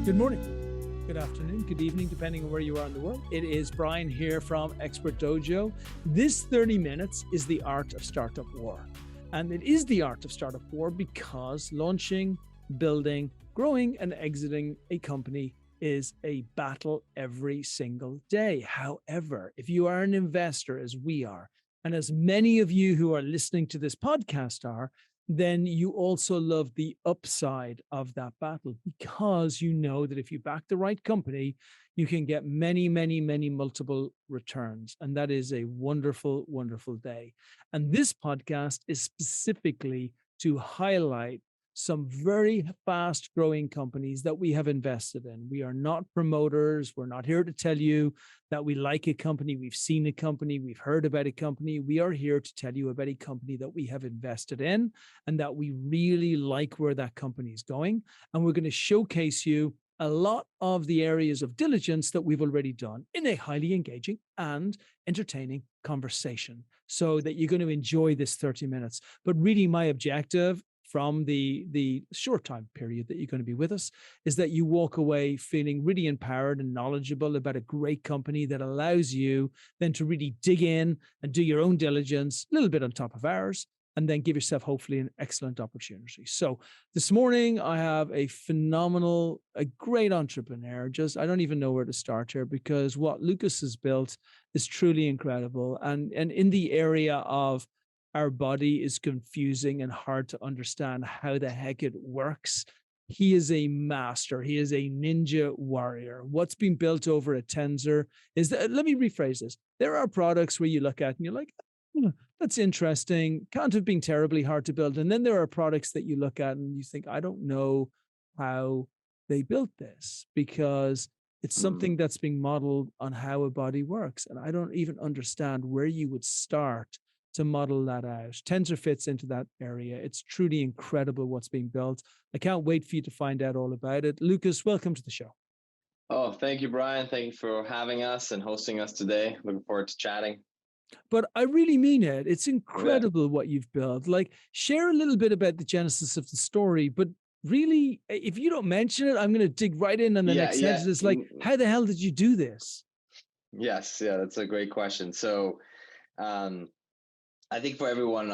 Good morning, good afternoon, good evening, depending on where you are in the world. It is Brian here from Expert Dojo. This 30 minutes is the art of startup war. And it is the art of startup war because launching, building, growing, and exiting a company is a battle every single day. However, if you are an investor, as we are, and as many of you who are listening to this podcast are, then you also love the upside of that battle because you know that if you back the right company, you can get many, many, many multiple returns. And that is a wonderful, wonderful day. And this podcast is specifically to highlight some very fast growing companies that we have invested in. We are not promoters. We're not here to tell you that we like a company, we've seen a company, we've heard about a company. We are here to tell you about a company that we have invested in and that we really like where that company is going. And we're going to showcase you a lot of the areas of diligence that we've already done in a highly engaging and entertaining conversation so that you're going to enjoy this 30 minutes. But really my objective from the short time period that you're going to be with us is that you walk away feeling really empowered and knowledgeable about a great company that allows you then to really dig in and do your own diligence, a little bit on top of ours, and then give yourself hopefully an excellent opportunity. So this morning I have a great entrepreneur. I don't even know where to start here because what Lucas has built is truly incredible. And in the area of our body is confusing and hard to understand how the heck it works. He is a master. He is a ninja warrior. What's been built over at Tenzr is that, let me rephrase this. There are products where you look at and you're like, that's interesting. Can't have been terribly hard to build. And then there are products that you look at and you think, I don't know how they built this because it's something that's being modeled on how a body works. And I don't even understand where you would start to model that out. Tenzr fits into that area. It's truly incredible what's being built. I can't wait for you to find out all about it. Lucas, welcome to the show. Oh, thank you, Brian. Thank you for having us and hosting us today. Looking forward to chatting. But I really mean it. It's incredible what you've built. Like, share a little bit about the genesis of the story, but really, if you don't mention it, I'm going to dig right in on the next sentence. It's like, how the hell did you do this? Yes, that's a great question. So, I think for everyone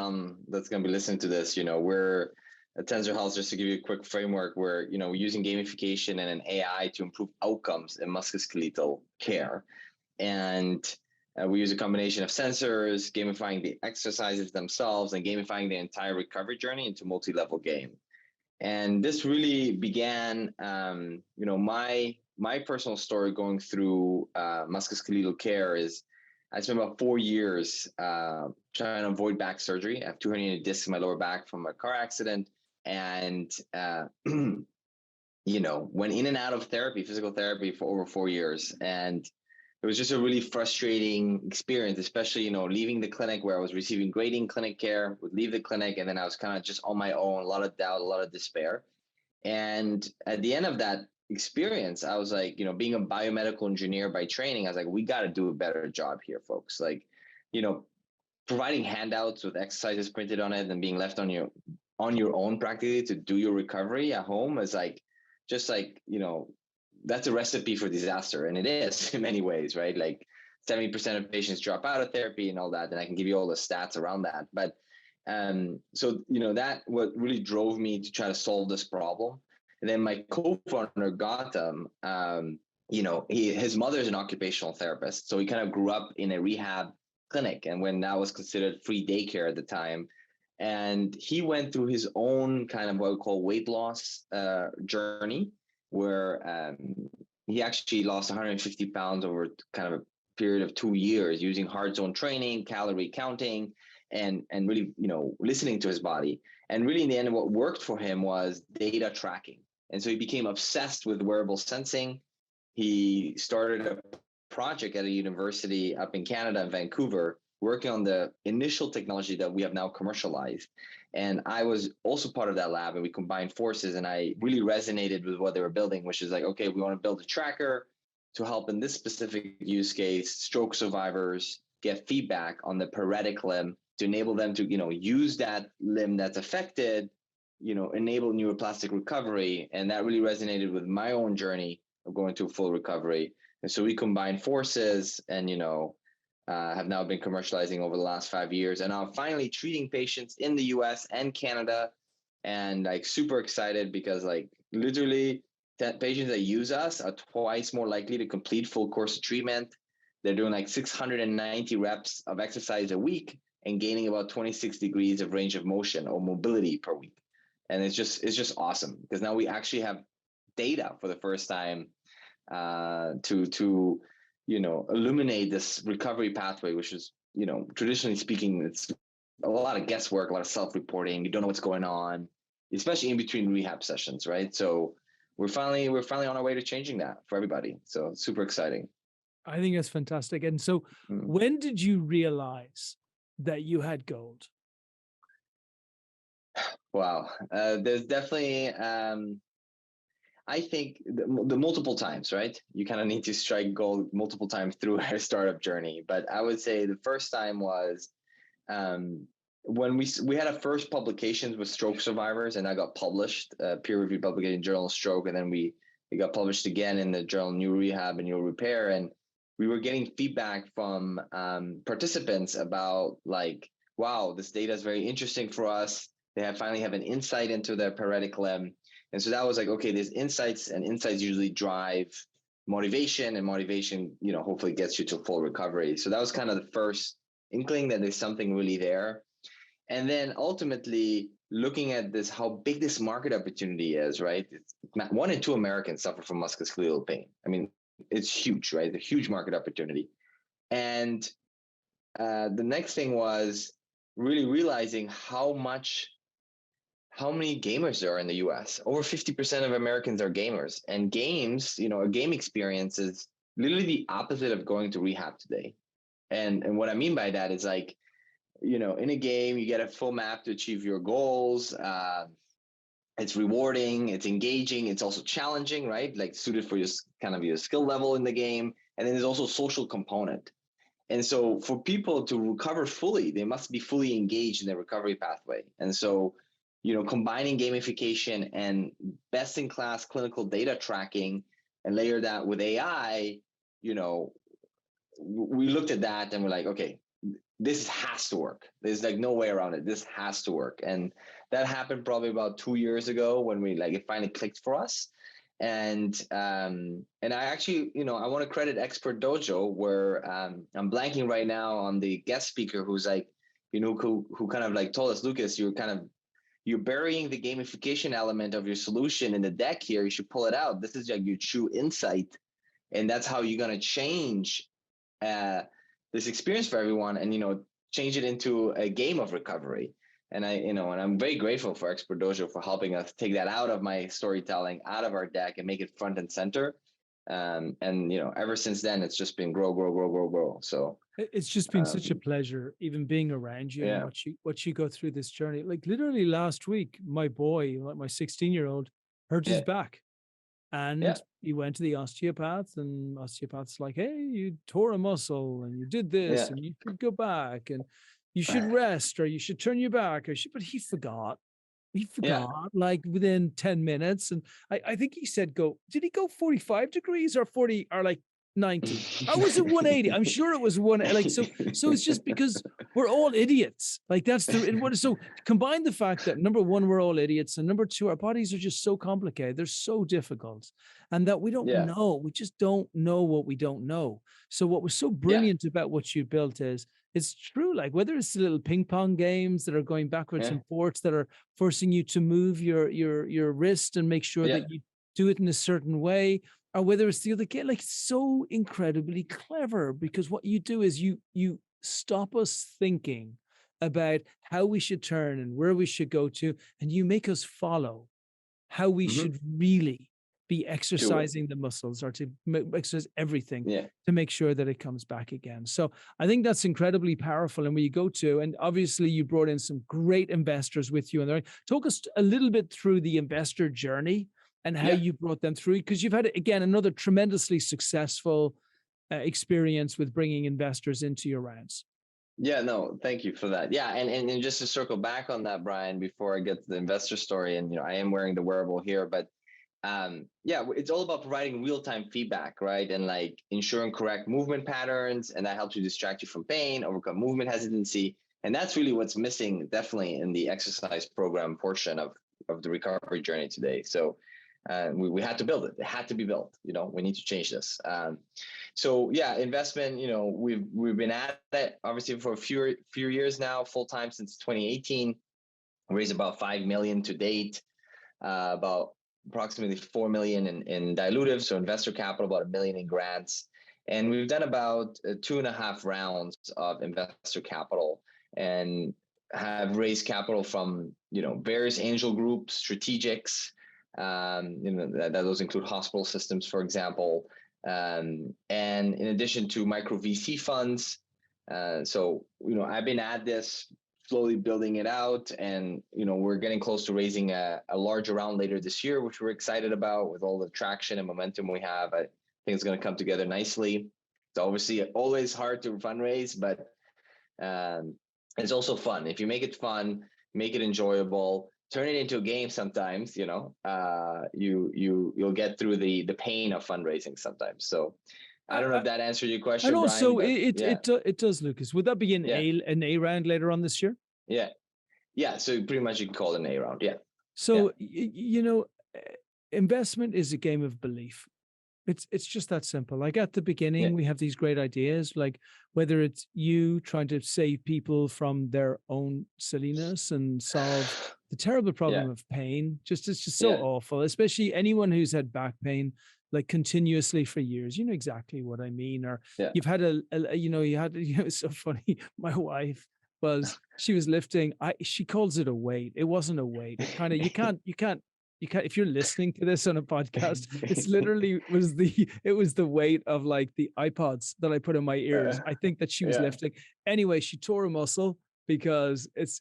that's going to be listening to this, we're at Tenzr Health, just to give you a quick framework, we're using gamification and an AI to improve outcomes in musculoskeletal care. And we use a combination of sensors, gamifying the exercises themselves, and gamifying the entire recovery journey into multi-level game. And this really began, my personal story going through musculoskeletal care is I spent about 4 years trying to avoid back surgery. I have 2 herniated discs in my lower back from a car accident, and went in and out of physical therapy for over 4 years, and it was just a really frustrating experience, especially leaving the clinic where I was receiving grading clinic care, would leave the clinic, and then I was kind of just on my own, a lot of doubt, a lot of despair. And at the end of that experience, I was like, being a biomedical engineer by training, I was like, we got to do a better job here, folks. Like, providing handouts with exercises printed on it and being left on your own practically to do your recovery at home is that's a recipe for disaster. And it is in many ways, right? Like 70% of patients drop out of therapy and all that. And I can give you all the stats around that. But that what really drove me to try to solve this problem. And then my co-founder, Gautam, his mother is an occupational therapist. So he kind of grew up in a rehab clinic, and when that was considered free daycare at the time. And he went through his own kind of what we call weight loss journey, where he actually lost 150 pounds over kind of a period of 2 years using hard zone training, calorie counting, and really, listening to his body. And really in the end, what worked for him was data tracking. And so he became obsessed with wearable sensing. He started a project at a university up in Canada, in Vancouver, working on the initial technology that we have now commercialized. And I was also part of that lab, and we combined forces, and I really resonated with what they were building, which is like, okay, we want to build a tracker to help in this specific use case, stroke survivors get feedback on the paretic limb to enable them to, use that limb that's affected, enable neuroplastic recovery. And that really resonated with my own journey of going through full recovery. And so we combined forces and, have now been commercializing over the last 5 years. And I'm finally treating patients in the US and Canada, and like super excited because like literally patients that use us are twice more likely to complete full course of treatment. They're doing like 690 reps of exercise a week and gaining about 26 degrees of range of motion or mobility per week. And it's just awesome because now we actually have data for the first time to illuminate this recovery pathway, which is, traditionally speaking, it's a lot of guesswork, a lot of self-reporting. You don't know what's going on, especially in between rehab sessions, right? So we're finally on our way to changing that for everybody. So super exciting. I think that's fantastic. And so when did you realize that you had gold? Wow. There's definitely, I think the multiple times, right? You kind of need to strike gold multiple times through our startup journey. But I would say the first time was when we had our first publications with stroke survivors, and I got published, peer-reviewed publication in Journal of Stroke, and then it got published again in the Journal of New Rehab and Neuro Repair. And we were getting feedback from participants about like, wow, this data is very interesting for us. They finally have an insight into their paretic limb. And so that was like, okay, there's insights, and insights usually drive motivation, and motivation, hopefully gets you to full recovery. So that was kind of the first inkling that there's something really there. And then ultimately looking at this, how big this market opportunity is, right? 1 in 2 Americans suffer from musculoskeletal pain. I mean, it's huge, right? A huge market opportunity. And the next thing was really realizing how many gamers there are in the US. Over 50% of Americans are gamers, and games, a game experience is literally the opposite of going to rehab today. And what I mean by that is like, in a game, you get a full map to achieve your goals. It's rewarding, it's engaging, it's also challenging, right? Like suited for your skill level in the game. And then there's also social component. And so for people to recover fully, they must be fully engaged in their recovery pathway. And so, combining gamification and best-in-class clinical data tracking and layer that with AI, we looked at that and we're like, okay, this has to work. There's like no way around it. This has to work. And that happened probably about 2 years ago when it finally clicked for us. And I actually, I want to credit Expert Dojo, where I'm blanking right now on the guest speaker who's like, who kind of like told us, Lucas, you're burying the gamification element of your solution in the deck here. You should pull it out. This is like your true insight. And that's how you're going to change this experience for everyone and, change it into a game of recovery. And and I'm very grateful for Expert Dojo for helping us take that out of my storytelling, out of our deck, and make it front and center. And ever since then, it's just been grow. So it's just been such a pleasure, even being around you and what you go through this journey. Like literally last week, my boy, like my 16-year-old, hurt his back, and he went to the osteopath, and osteopath's like, "Hey, you tore a muscle, and you did this, and you should go back, and you should rest, or you should turn your back." But he forgot. He forgot like within 10 minutes. And I think he said, did he go 45 degrees or 40 or like 90? Or was it 180? I'm sure it was so it's just because we're all idiots. Like so combine the fact that number one, we're all idiots. And number two, our bodies are just so complicated. They're so difficult. And that we don't know. We just don't know what we don't know. So what was so brilliant about what you built is, it's true, like whether it's the little ping pong games that are going backwards and forwards that are forcing you to move your wrist and make sure that you do it in a certain way, or whether it's the other game, like so incredibly clever, because what you do is you stop us thinking about how we should turn and where we should go to, and you make us follow how we should really be exercising the muscles, or to exercise everything to make sure that it comes back again. So I think that's incredibly powerful. And when you go to, and obviously you brought in some great investors with you, and talk us a little bit through the investor journey and how you brought them through, because you've had, again, another tremendously successful experience with bringing investors into your rounds. Yeah, no, thank you for that. Yeah, and just to circle back on that, Brian, before I get to the investor story, and I am wearing the wearable here, but yeah, it's all about providing real-time feedback, right? And like ensuring correct movement patterns, and that helps you distract you from pain, overcome movement hesitancy, and that's really what's missing, definitely in the exercise program portion of the recovery journey today. So we had to build it. It had to be built. We need to change this. So yeah, investment. We've been at it obviously for a few years now, full time since 2018. Raised about 5 million to date, about approximately 4 million in dilutive, so investor capital, about 1 million in grants, and we've done about 2.5 rounds of investor capital, and have raised capital from various angel groups, strategics. Those include hospital systems, for example, and in addition to micro VC funds. So I've been at this, slowly building it out, and we're getting close to raising a larger round later this year, which we're excited about. With all the traction and momentum we have, I think it's going to come together nicely. It's obviously always hard to fundraise, but it's also fun. If you make it fun, make it enjoyable, turn it into a game sometimes, you'll get through the pain of fundraising sometimes. So I don't know if that answered your question, and also Brian, it does, Lucas. Would that be an A round later on this year? Yeah, so pretty much you can call it an A round. Yeah. So investment is a game of belief. It's just that simple. Like at the beginning, we have these great ideas, like whether it's you trying to save people from their own silliness and solve the terrible problem of pain. It's just so awful, especially anyone who's had back pain like continuously for years. You know exactly what I mean. Or you've had it's so funny. My wife she was lifting. She calls it a weight. It wasn't a weight. It kind of, you can't, if you're listening to this on a podcast, it's literally it was the weight of like the iPods that I put in my ears. I think that she was lifting. Anyway, she tore a muscle because it's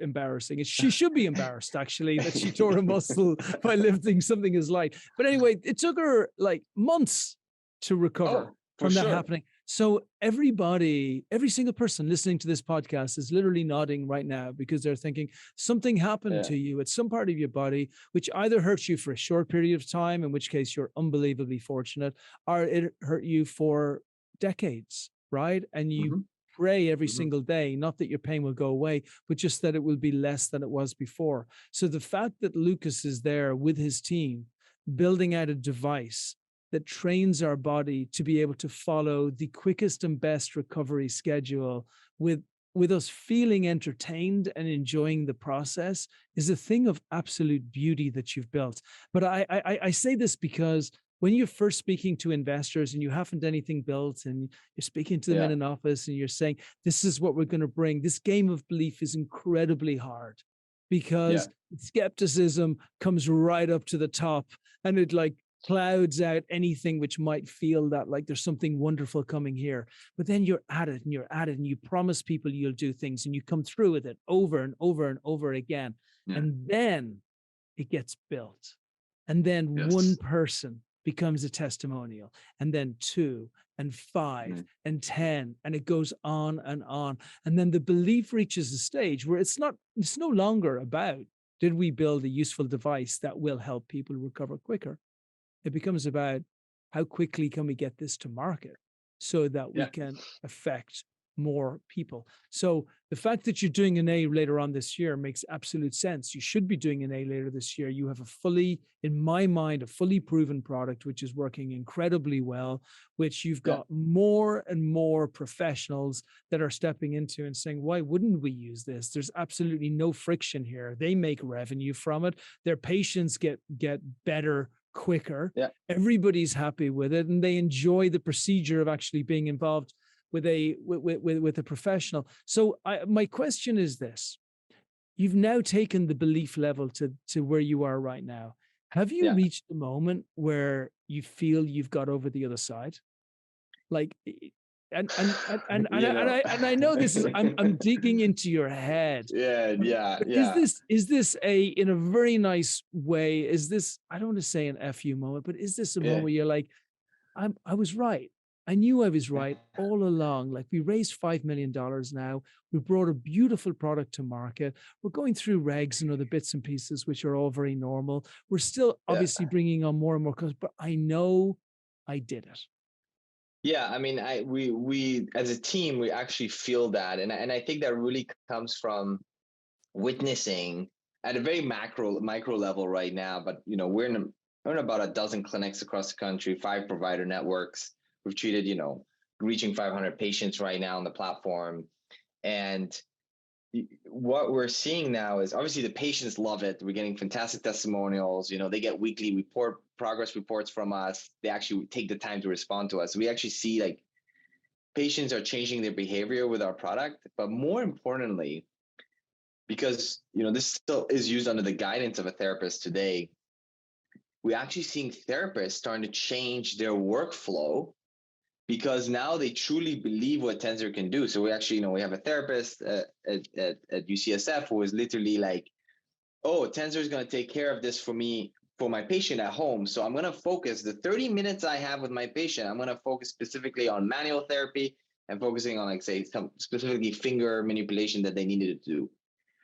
embarrassing. She should be embarrassed actually that she tore a muscle by lifting something as light. But anyway, it took her like months to recover from that happening. So every single person listening to this podcast is literally nodding right now because they're thinking something happened to you at some part of your body, which either hurts you for a short period of time, in which case you're unbelievably fortunate, or it hurt you for decades, right? And you pray every single day, not that your pain will go away, but just that it will be less than it was before. So the fact that Lucas is there with his team, building out a device that trains our body to be able to follow the quickest and best recovery schedule with us feeling entertained and enjoying the process is a thing of absolute beauty that you've built. But I say this because when you're first speaking to investors and you haven't anything built and you're speaking to them in an office and you're saying, this is what we're going to bring, this game of belief is incredibly hard because skepticism comes right up to the top and it like clouds out anything which might feel that like there's something wonderful coming here. But then you're at it and you promise people you'll do things and you come through with it over and over and over again. And then it gets built. And then one person becomes a testimonial, and then 2 and 5 and 10, and it goes on and on. And then the belief reaches a stage where it's no longer about, did we build a useful device that will help people recover quicker? It becomes about how quickly can we get this to market so that we can affect more people. So the fact that you're doing an A later on this year makes absolute sense. You should be doing an A later this year. You have in my mind, a fully proven product, which is working incredibly well, which you've got more and more professionals that are stepping into and saying, why wouldn't we use this? There's absolutely no friction here. They make revenue from it. Their patients get better quicker. Everybody's happy with it, and they enjoy the procedure of actually being involved with a professional. So my question is this: you've now taken the belief level to where you are right now. Have you reached the moment where you feel you've got over the other side? Like, and I know this is I'm digging into your head. Is this in a very nice way? Is this, I don't want to say an FU moment, but is this a moment where you're like, I was right, I knew I was right all along. Like, we raised $5 million now. We brought a beautiful product to market. We're going through regs and other bits and pieces, which are all very normal. We're still Yeah. obviously bringing on more and more customers, but I know I did it. Yeah, I mean, we as a team, we actually feel that, and I think that really comes from witnessing at a very micro level right now. But we're in about a dozen clinics across the country, 5 provider networks. We've treated reaching 500 patients right now on the platform, and what we're seeing now is obviously the patients love it. We're getting fantastic testimonials. They get weekly progress reports from us. They actually take the time to respond to us. We actually see like patients are changing their behavior with our product, but more importantly, because this still is used under the guidance of a therapist today, we're actually seeing therapists starting to change their workflow because now they truly believe what Tenzr can do. So we actually, we have a therapist at UCSF who is literally like, oh, Tenzr is going to take care of this for me, for my patient at home. So I'm going to focus the 30 minutes I have with my patient. I'm going to focus specifically on manual therapy and focusing on, like, say, some specifically finger manipulation that they needed to do.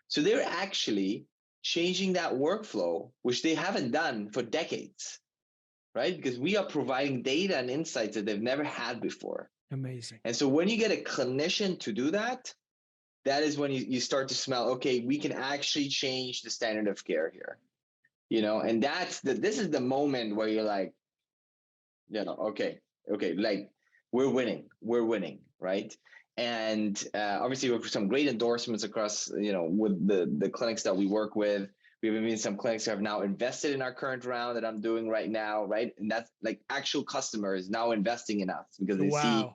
So they're actually changing that workflow, which they haven't done for decades, right? Because we are providing data and insights that they've never had before. Amazing. And so when you get a clinician to do that, that is when you start to smell, okay, we can actually change the standard of care here, and this is the moment where you're like, okay, like we're winning, right? And obviously with some great endorsements across, with the clinics that we work with. We have even some clinics who have now invested in our current round that I'm doing right now, right? And that's like actual customers now investing in us because they see,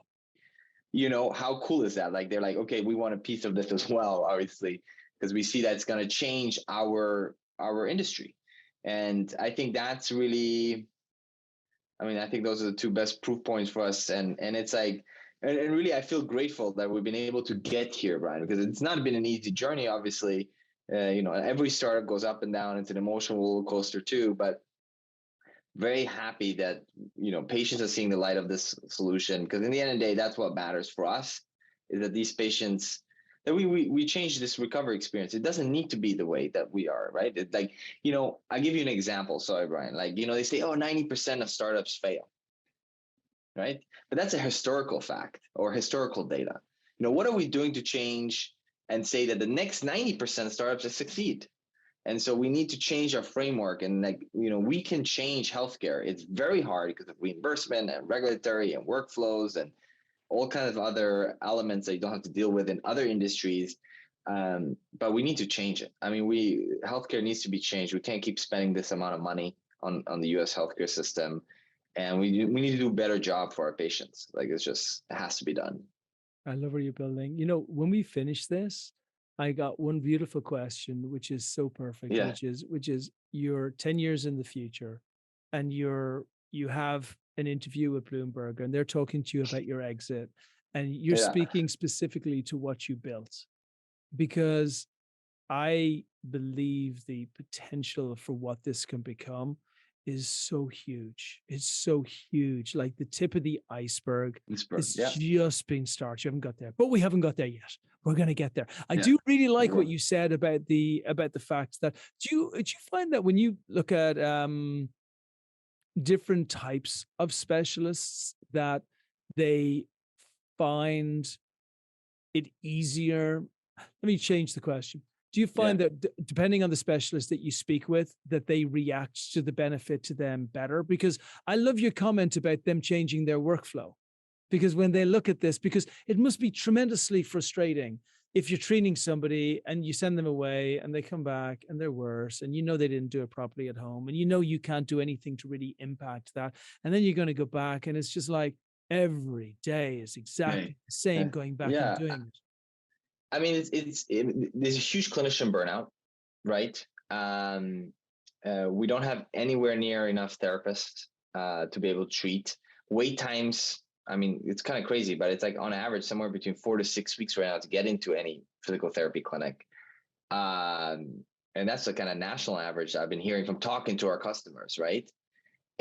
how cool is that? Like, they're like, okay, we want a piece of this as well, obviously, because we see that it's going to change our industry. And I think that's really, I think those are the 2 best proof points for us. And it's like, and really, I feel grateful that we've been able to get here, Brian, because it's not been an easy journey, obviously. Every startup goes up and down. It's an emotional roller coaster too, but very happy that, patients are seeing the light of this solution, because in the end of the day, that's what matters for us, is that these patients, that we change this recovery experience. It doesn't need to be the way that we are, right? It's like, I give you an example. Sorry, Brian. Like, they say, oh, 90% of startups fail, right? But that's a historical fact or historical data. What are we doing to change and say that the next 90% of startups will succeed? And so we need to change our framework, and we can change healthcare. It's very hard because of reimbursement and regulatory and workflows and all kinds of other elements that you don't have to deal with in other industries. But we need to change it. Healthcare needs to be changed. We can't keep spending this amount of money on the US healthcare system. And we need to do a better job for our patients. Like, it has to be done. I love where you're building. When we finish this, I got one beautiful question, which is so perfect, Yeah. which is you're 10 years in the future and you have an interview with Bloomberg and they're talking to you about your exit and you're speaking specifically to what you built, because I believe the potential for what this can become is so huge. It's so huge. Like, the tip of the iceberg is just being started. You haven't got there, but we haven't got there yet. We're going to get there. I do really like what you said about the fact that do you find that when you look at different types of specialists that they find it easier? Let me change the question. Do you find that depending on the specialist that you speak with, that they react to the benefit to them better? Because I love your comment about them changing their workflow, because when they look at this, because it must be tremendously frustrating if you're treating somebody and you send them away and they come back and they're worse and they didn't do it properly at home and you can't do anything to really impact that. And then you're going to go back and it's just like every day is exactly the same going back and doing it. There's a huge clinician burnout, right? We don't have anywhere near enough therapists to be able to treat. Wait times, it's kind of crazy, but it's like on average somewhere between 4 to 6 weeks right now to get into any physical therapy clinic. And that's the kind of national average I've been hearing from talking to our customers, right?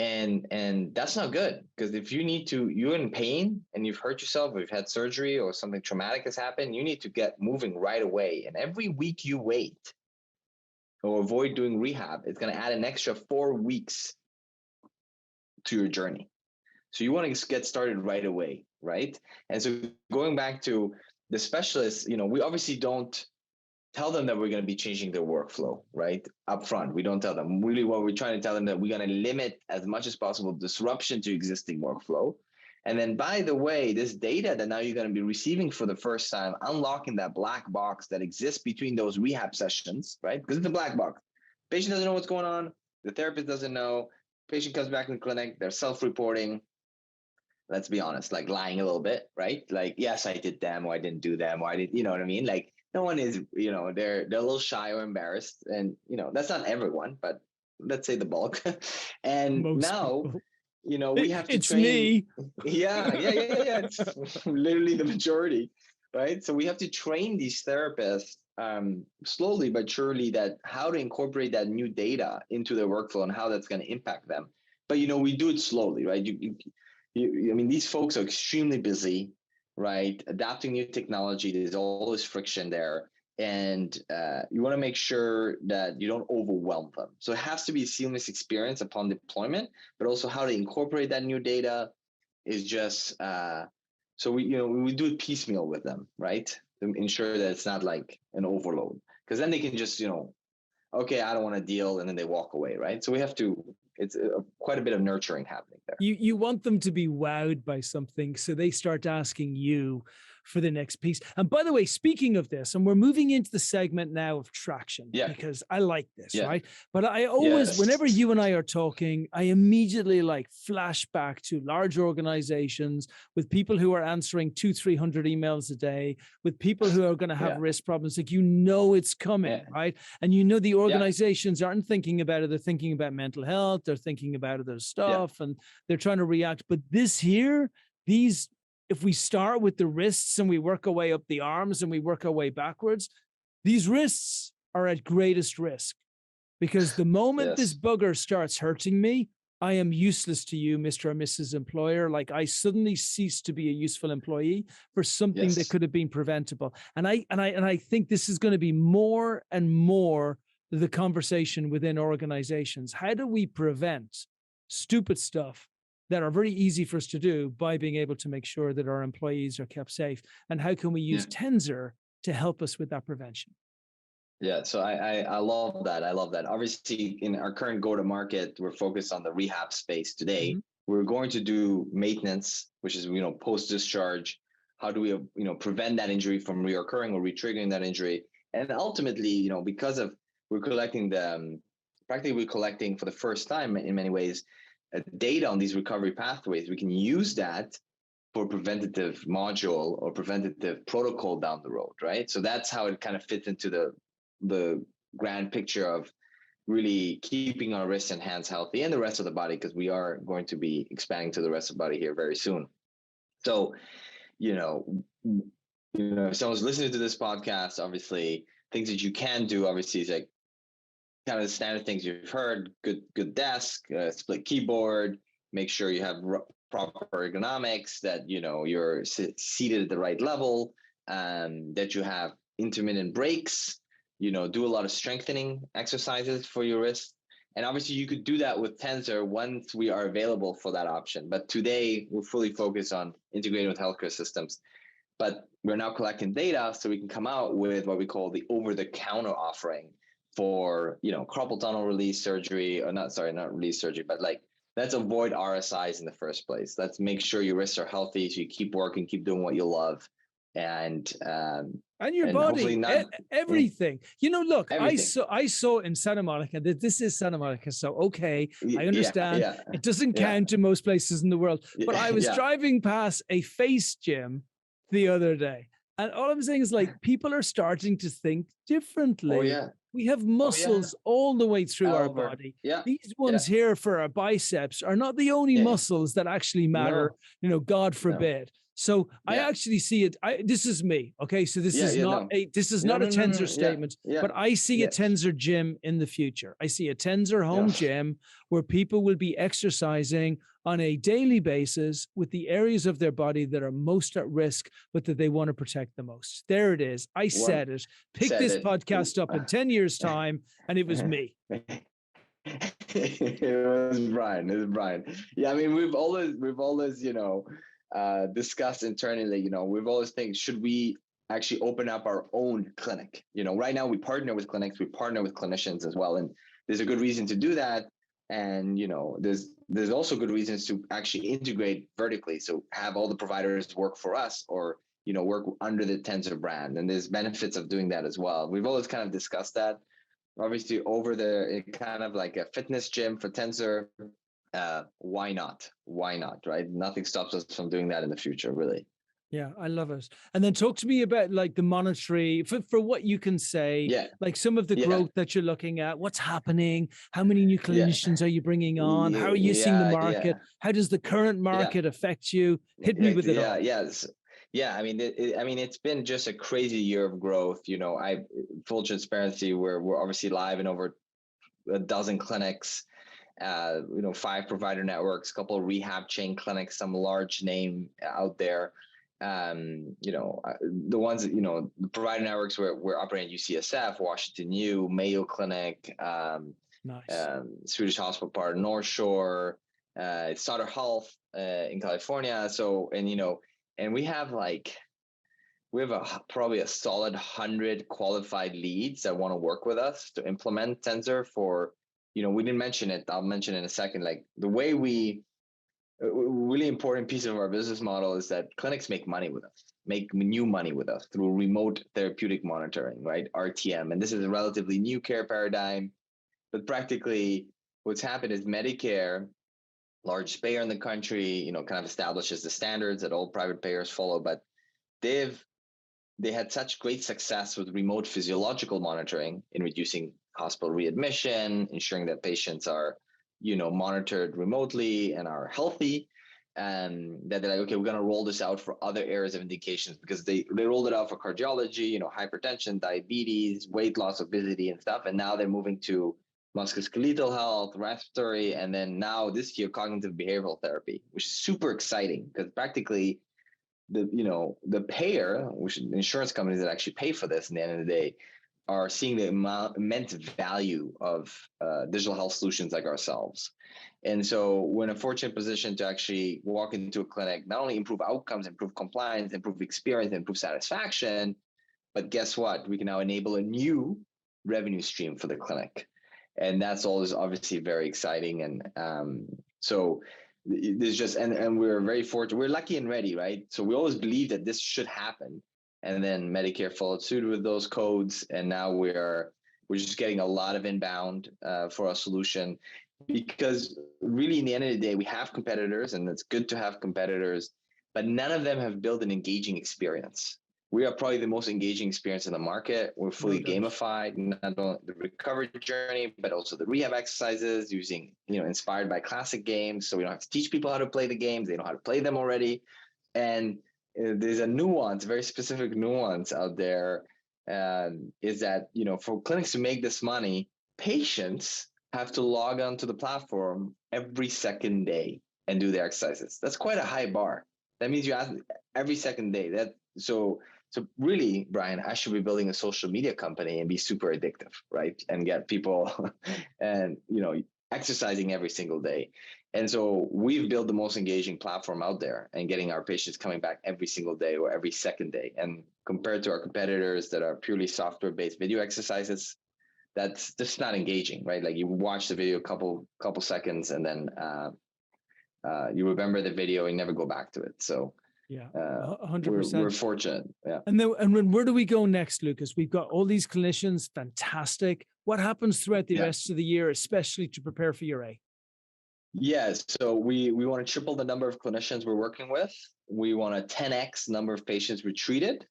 And that's not good, because if you're in pain and you've hurt yourself, or you've had surgery or something traumatic has happened, you need to get moving right away. And every week you wait or avoid doing rehab, it's going to add an extra 4 weeks to your journey. So you want to get started right away, right? And so going back to the specialists, we obviously don't tell them that we're going to be changing their workflow, right? Up front, we don't tell them. Really, what we're trying to tell them that we're going to limit as much as possible disruption to existing workflow. And then, by the way, this data that now you're going to be receiving for the first time, unlocking that black box that exists between those rehab sessions, right? Because it's a black box. Patient doesn't know what's going on. The therapist doesn't know. Patient comes back in the clinic. They're self-reporting. Let's be honest, like lying a little bit, right? Like, yes, I did them, or I didn't do them, or I didn't, you know what I mean? Like, no one is, they're a little shy or embarrassed. And, that's not everyone, but let's say the bulk. And Most now, people. we have to it's train. Me. Yeah. It's literally the majority, right? So we have to train these therapists slowly but surely that how to incorporate that new data into their workflow and how that's going to impact them. But, we do it slowly, right? I mean, these folks are extremely busy, right? Adapting new technology, there's always friction there. And you want to make sure that you don't overwhelm them. So it has to be a seamless experience upon deployment, but also how to incorporate that new data is just, so we do it piecemeal with them, right? To ensure that it's not like an overload, because then they can just, okay, I don't want to deal. And then they walk away, right? So we have to, it's quite a bit of nurturing happening there. You want them to be wowed by something, so they start asking you for the next piece. And by the way, speaking of this, and we're moving into the segment now of traction, because I like this, right? But I always, whenever you and I are talking, I immediately flash back to large organizations with people who are answering 200-300 emails a day, with people who are going to have wrist problems. Like, it's coming, right? And the organizations aren't thinking about it. They're thinking about mental health. They're thinking about other stuff, and they're trying to react. But if we start with the wrists and we work our way up the arms and we work our way backwards, these wrists are at greatest risk, because the moment this bugger starts hurting me, I am useless to you, Mr. or Mrs. Employer. Like, I suddenly cease to be a useful employee for something that could have been preventable. And I think this is going to be more and more the conversation within organizations. How do we prevent stupid stuff that are very easy for us to do by being able to make sure that our employees are kept safe? And how can we use Tenzr to help us with that prevention? Yeah, so I love that. I love that. Obviously, in our current go-to-market, we're focused on the rehab space today. We're going to do maintenance, which is, post-discharge. How do we, prevent that injury from reoccurring or re-triggering that injury? And ultimately, because of we're collecting for the first time in many ways, data on these recovery pathways, we can use that for preventative module or preventative protocol down the road, right? So that's how it kind of fits into the grand picture of really keeping our wrists and hands healthy and the rest of the body, because we are going to be expanding to the rest of the body here very soon. So, if someone's listening to this podcast, obviously things that you can do, obviously, is like kind of the standard things you've heard: good desk, split keyboard, make sure you have proper ergonomics, that you're seated at the right level, that you have intermittent breaks, do a lot of strengthening exercises for your wrist. And obviously you could do that with Tenzr once we are available for that option. But today we're fully focused on integrating with healthcare systems. But we're now collecting data so we can come out with what we call the over-the-counter offering for, carpal tunnel release surgery, or not release surgery, but let's avoid RSIs in the first place. Let's make sure your wrists are healthy, so you keep working, keep doing what you love, and your body, everything. Look, everything. I saw in Santa Monica that this is Santa Monica, so okay, I understand. It doesn't count in most places in the world. But I was driving past a face gym the other day, and all I'm saying is, people are starting to think differently. Oh, yeah. We have muscles all the way through our body. Yeah. These ones here for our biceps are not the only muscles that actually matter, God forbid. So I Yeah. actually see it. This is me. Okay. So this Yeah. is Yeah. not No. a, this is No. not a No. No. Tenzr No. Yeah. statement, Yeah. but I see a Yeah. Tenzr gym in the future. I see a Tenzr Yeah. home gym where people will be exercising on a daily basis with the areas of their body that are most at risk, but that they want to protect the most. There it is. I One said it. Pick said this it. podcast up in 10 years' time, and it was me. It was Brian. It was Brian. Yeah, I mean, we've always, discussed internally. We've always think, should we actually open up our own clinic? Right now we partner with clinics, we partner with clinicians as well, and there's a good reason to do that. And there's also good reasons to actually integrate vertically, so have all the providers work for us, or work under the Tenzr brand. And there's benefits of doing that as well. We've always kind of discussed that. Obviously, over the kind of like a fitness gym for Tenzr, why not? Why not, right? Nothing stops us from doing that in the future, really. Yeah, I love it. And then talk to me about like the monetary for what you can say, Yeah, like some of the yeah, growth that you're looking at, what's happening, how many new yeah, clinicians are you bringing on, how are you seeing the yeah, yeah, market, how does the current yeah, market affect you? Hit me yeah, with it yeah, all. yes. Yeah, I mean, it's been just a crazy year of growth. Full transparency, we're obviously live in over a dozen clinics, 5 provider networks, a couple of rehab chain clinics, some large name out there. The ones that, the provider networks we're operating at UCSF, Washington U, Mayo Clinic, Nice. Swedish Hospital Part, North Shore, Tenzr Health in California. So, and we have probably a solid 100 qualified leads that want to work with us to implement Tenzr for, we didn't mention it. I'll mention it in a second. Like the way a really important piece of our business model is that clinics make money with us, make new money with us through remote therapeutic monitoring, right? RTM. And this is a relatively new care paradigm, but practically what's happened is Medicare, large payer in the country, kind of establishes the standards that all private payers follow, but they had such great success with remote physiological monitoring in reducing hospital readmission, ensuring that patients are, monitored remotely and are healthy. And that they're like, okay, we're going to roll this out for other areas of indications, because they rolled it out for cardiology, hypertension, diabetes, weight loss, obesity, and stuff. And now they're moving to musculoskeletal health, respiratory, and then now this year, cognitive behavioral therapy, which is super exciting because practically the payer, which is insurance companies that actually pay for this in the end of the day, are seeing the immense value of digital health solutions like ourselves. And so we're in a fortunate position to actually walk into a clinic, not only improve outcomes, improve compliance, improve experience, improve satisfaction, but guess what? We can now enable a new revenue stream for the clinic. And that's always obviously very exciting. And so there's just, and we're very fortunate. We're lucky and ready, right? So we always believe that this should happen. And then Medicare followed suit with those codes. And now we're just getting a lot of inbound for our solution, because really in the end of the day, we have competitors, and it's good to have competitors, but none of them have built an engaging experience. We are probably the most engaging experience in the market. We're fully gamified, not only the recovery journey, but also the rehab exercises using, inspired by classic games. So we don't have to teach people how to play the games. They know how to play them already. And there's a nuance, very specific nuance out there, is that, for clinics to make this money, patients have to log on to the platform every second day and do their exercises. That's quite a high bar. That means you ask every second day. So really, Brian, I should be building a social media company and be super addictive, right? And get people and, exercising every single day. And so we've built the most engaging platform out there, and getting our patients coming back every single day or every second day. And compared to our competitors that are purely software-based video exercises, that's just not engaging, right? Like you watch the video a couple seconds, and then you remember the video and never go back to it. So yeah, 100%. We're fortunate. Yeah. And then where do we go next, Lucas? We've got all these clinicians, fantastic. What happens throughout the rest of the year, especially to prepare for year A? Yes. So we want to triple the number of clinicians we're working with. We want to 10x number of patients we treated.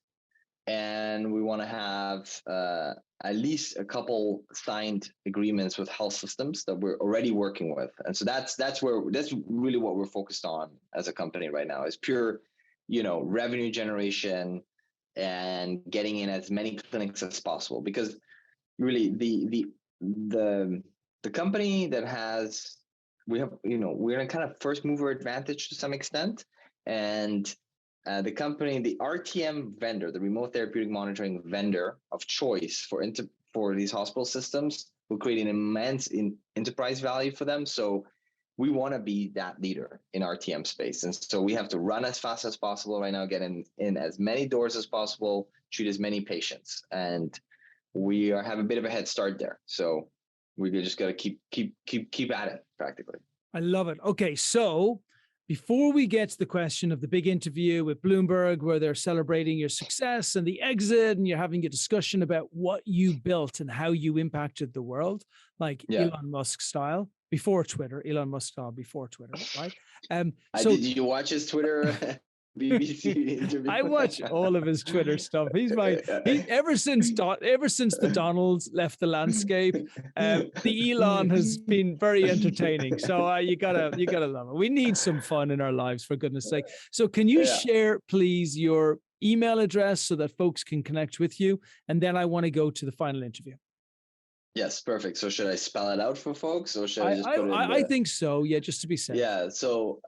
And we want to have at least a couple signed agreements with health systems that we're already working with. And so that's really what we're focused on as a company right now, is pure, revenue generation and getting in as many clinics as possible. Because really the company that has, we're in a kind of first mover advantage to some extent. And the RTM vendor, the remote therapeutic monitoring vendor of choice for these hospital systems, will create an immense enterprise value for them. So we want to be that leader in RTM space. And so we have to run as fast as possible right now, get in as many doors as possible, treat as many patients. And we have a bit of a head start there. So we just got to keep at it practically. I love it. Okay. So before we get to the question of the big interview with Bloomberg, where they're celebrating your success and the exit, and you're having a discussion about what you built and how you impacted the world, like Elon Musk style, before Twitter, Elon Musk style before Twitter, right? So did you watch his Twitter BBC interview? I watch all of his Twitter stuff. Ever since the Donalds left the landscape, the Elon has been very entertaining. So you gotta love it. We need some fun in our lives, for goodness sake. So can you share, please, your email address so that folks can connect with you? And then I want to go to the final interview. Yes, perfect. So should I spell it out for folks, or should I just put it in I think so. Yeah, just to be safe. Yeah. So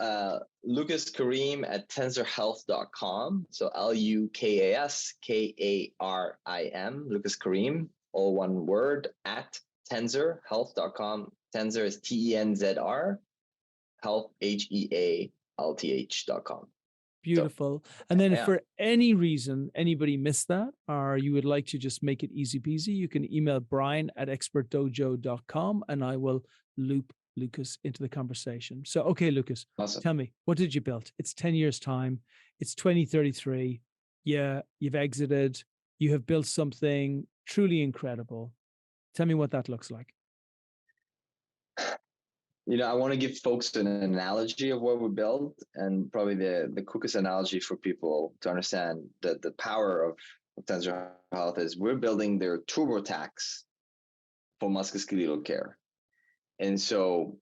Lucas Karim at tenzrhealth.com. So LUKASKARIM, Lucas Karim, all one word, at tenzrhealth.com. Tenzr is TENZR, health, HEALTH.com. Beautiful. And then if for any reason anybody missed that, or you would like to just make it easy peasy, you can email Brian at expertdojo.com and I will loop Lucas into the conversation. So, okay, Lucas, awesome. Tell me, what did you build? It's 10 years time. It's 2033. Yeah, you've exited. You have built something truly incredible. Tell me what that looks like. I want to give folks an analogy of what we built, and probably the quickest analogy for people to understand the power of Tenzr Health is we're building their TurboTax for musculoskeletal care. And so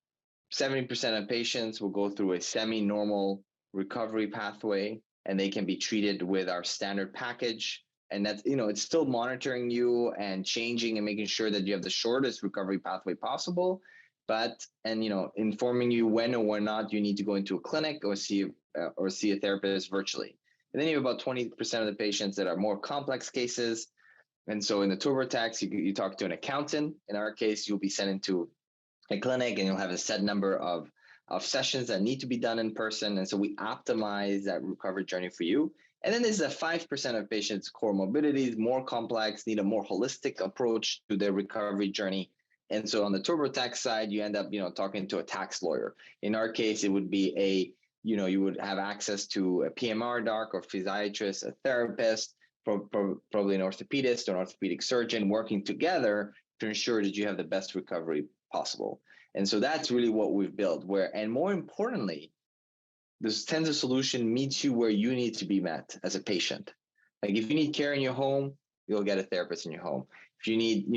70% of patients will go through a semi-normal recovery pathway, and they can be treated with our standard package. And that's, it's still monitoring you and changing and making sure that you have the shortest recovery pathway possible. And informing you when or when not you need to go into a clinic or see a therapist virtually. And then you have about 20% of the patients that are more complex cases. And so in the TurboTax, you talk to an accountant. In our case, you'll be sent into a clinic and you'll have a set number of sessions that need to be done in person. And so we optimize that recovery journey for you. And then there's a 5% of patients, comorbidities, more complex, need a more holistic approach to their recovery journey. And so on the TurboTax side, you end up, talking to a tax lawyer. In our case, it would be you would have access to a PMR doc or physiatrist, a therapist, probably an orthopedist or an orthopedic surgeon working together to ensure that you have the best recovery possible. And so that's really what we've built, and more importantly, this Tenzr solution meets you where you need to be met as a patient. Like if you need care in your home, you'll get a therapist in your home. If you need,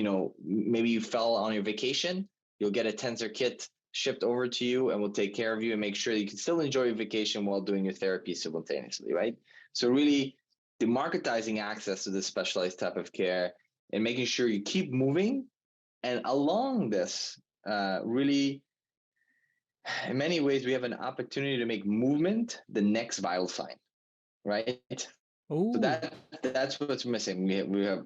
maybe you fell on your vacation, you'll get a Tenzr kit shipped over to you and we'll take care of you and make sure that you can still enjoy your vacation while doing your therapy simultaneously, right? So really democratizing access to this specialized type of care and making sure you keep moving. And along this, really, in many ways, we have an opportunity to make movement the next vital sign, right? Ooh. So that's what's missing. We have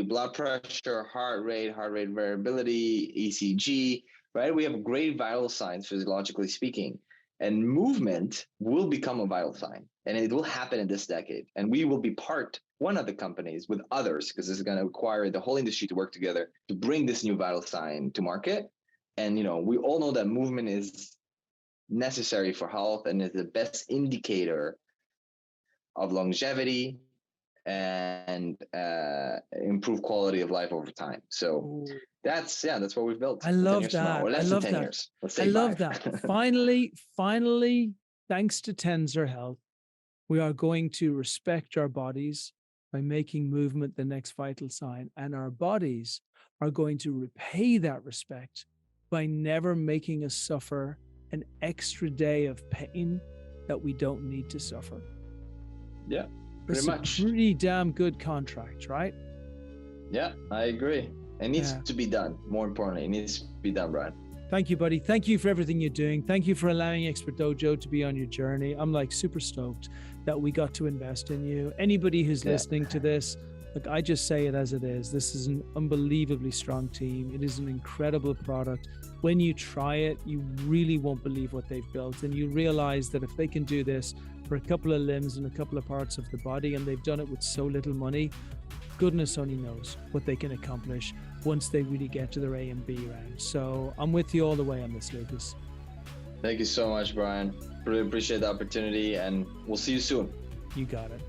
blood pressure, heart rate variability, ECG, right? We have great vital signs physiologically speaking, and movement will become a vital sign, and it will happen in this decade. And we will be one of the companies with others, because this is going to require the whole industry to work together to bring this new vital sign to market. And we all know that movement is necessary for health and is the best indicator of longevity and improve quality of life over time. So that's what we've built. I love that. Or less than 10 years. Let's say I love that. Finally, thanks to Tenzr Health, we are going to respect our bodies by making movement the next vital sign. And our bodies are going to repay that respect by never making us suffer an extra day of pain that we don't need to suffer. Yeah, It's pretty much. a pretty damn good contract, right? Yeah, I agree. It needs to be done. More importantly, it needs to be done, Brian. Thank you, buddy. Thank you for everything you're doing. Thank you for allowing Expert Dojo to be on your journey. I'm like super stoked that we got to invest in you. Anybody who's listening to this, look, I just say it as it is. This is an unbelievably strong team. It is an incredible product. When you try it, you really won't believe what they've built. And you realize that if they can do this for a couple of limbs and a couple of parts of the body, and they've done it with so little money, goodness only knows what they can accomplish once they really get to their A and B round. So I'm with you all the way on this, Lucas. Thank you so much, Brian. Really appreciate the opportunity, and we'll see you soon. You got it.